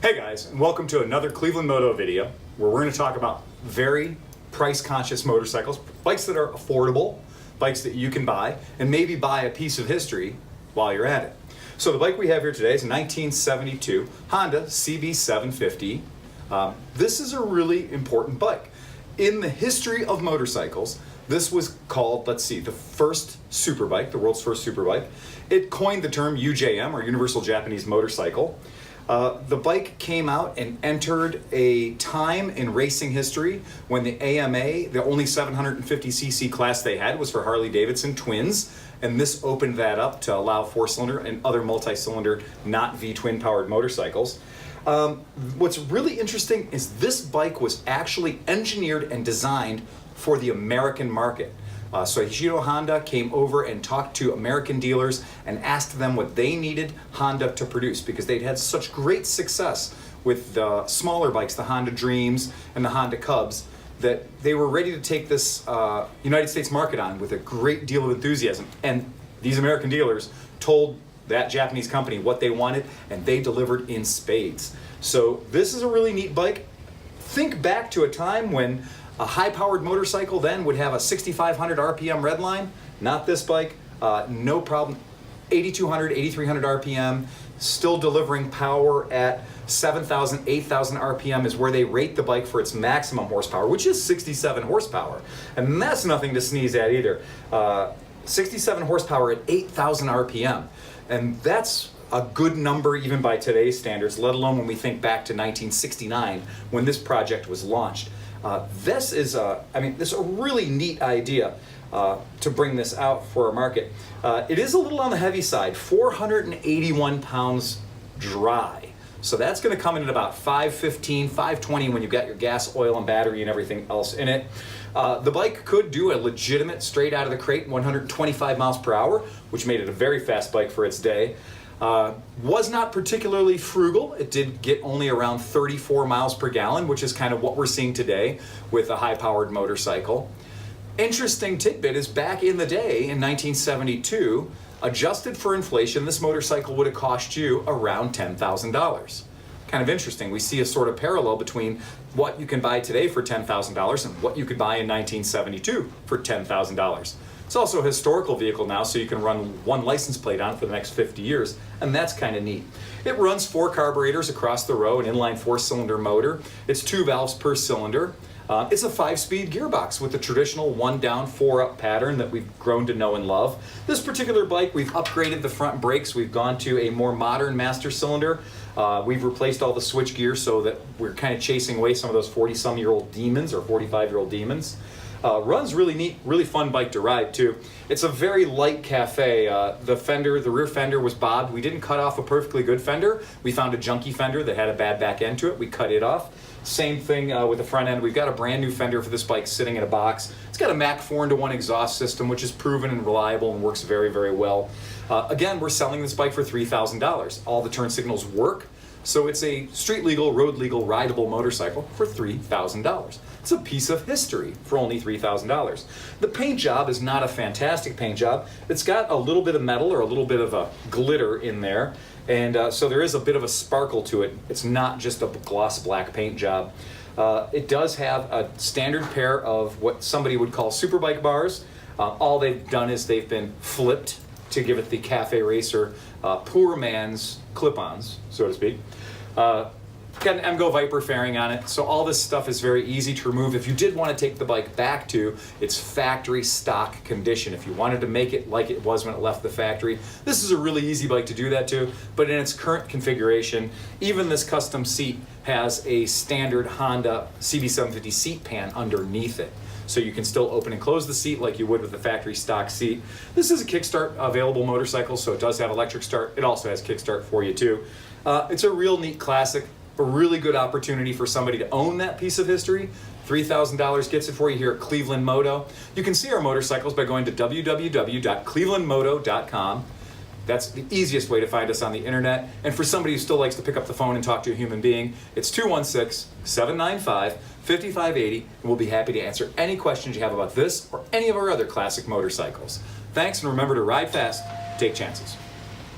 Hey guys, and welcome to another Cleveland Moto video where we're going to talk about very price-conscious motorcycles, bikes that are affordable, bikes that you can buy, and maybe buy a piece of history while you're at it. So the bike we have here today is a 1972 Honda CB750. This is a really important bike. In the history of motorcycles, this was called, let's see, the first superbike, the world's first superbike. It coined the term UJM, or Universal Japanese Motorcycle. The bike came out and entered a time in racing history when the AMA, the only 750cc class they had was for Harley-Davidson twins, and this opened that up to allow four-cylinder and other multi-cylinder, not V-twin powered motorcycles. What's really interesting is this bike was actually engineered and designed for the American market. So Hishiro Honda came over and talked to American dealers and asked them what they needed Honda to produce, because they'd had such great success with the smaller bikes, the Honda Dreams and the Honda Cubs, that they were ready to take this United States market on with a great deal of enthusiasm. And these American dealers told that Japanese company what they wanted, and they delivered in spades. So this is a really neat bike. Think back to a time when a high-powered motorcycle then would have a 6,500 RPM redline. Not this bike, no problem. 8,200, 8,300 RPM, still delivering power at 7,000, 8,000 RPM is where they rate the bike for its maximum horsepower, which is 67 horsepower. And that's nothing to sneeze at either. 67 horsepower at 8,000 RPM. And that's a good number even by today's standards, let alone when we think back to 1969 when this project was launched. This is a really neat idea to bring this out for a market. It is a little on the heavy side, 481 pounds dry. So that's going to come in at about 515, 520 when you've got your gas, oil, and battery and everything else in it. The bike could do a legitimate straight out of the crate 125 miles per hour, which made it a very fast bike for its day. Was not particularly frugal. It did get only around 34 miles per gallon, which is kind of what we're seeing today with a high-powered motorcycle. Interesting tidbit is back in the day, in 1972, adjusted for inflation, this motorcycle would have cost you around $10,000. Kind of interesting. We see a sort of parallel between what you can buy today for $10,000 and what you could buy in 1972 for $10,000. It's also a historical vehicle now, so you can run one license plate on it for the next 50 years, and that's kind of neat. It runs 4 carburetors across the row, an inline 4-cylinder motor. It's 2 valves per cylinder. It's a 5-speed gearbox with the traditional 1 down, 4 up pattern that we've grown to know and love. This particular bike, we've upgraded the front brakes. We've gone to a more modern master cylinder. We've replaced all the switch gears so that we're kind of chasing away some of those 40-some-year-old demons or 45-year-old demons. Runs really neat, really fun bike to ride too. It's a very light cafe. The rear fender was bobbed. We didn't cut off a perfectly good fender. We found a junky fender that had a bad back end to it. We cut it off. Same thing with the front end. We've got a brand new fender for this bike sitting in a box. It's got a Mach 4-into-1 exhaust system, which is proven and reliable and works very, very well. Again, we're selling this bike for $3,000. All the turn signals work. So it's a street legal, road legal, rideable motorcycle for $3,000. It's a piece of history for only $3,000. The paint job is not a fantastic paint job. It's got a little bit of metal or a little bit of a glitter in there. And so there is a bit of a sparkle to it. It's not just a gloss black paint job. It does have a standard pair of what somebody would call Superbike bars. All they've done is they've been flipped to give it the Cafe Racer poor man's clip-ons, so to speak. Got an MGO Viper fairing on it, so all this stuff is very easy to remove. If you did want to take the bike back to its factory stock condition, if you wanted to make it like it was when it left the factory, this is a really easy bike to do that to. But in its current configuration, even this custom seat has a standard Honda CB750 seat pan underneath it. So you can still open and close the seat like you would with a factory stock seat. This is a kickstart available motorcycle, so it does have electric start. It also has kickstart for you too. It's a real neat classic, a really good opportunity for somebody to own that piece of history. $3,000 gets it for you here at Cleveland Moto. You can see our motorcycles by going to www.clevelandmoto.com. That's the easiest way to find us on the internet. And for somebody who still likes to pick up the phone and talk to a human being, it's 216-795-5580, and we'll be happy to answer any questions you have about this or any of our other classic motorcycles. Thanks, and remember to ride fast, take chances.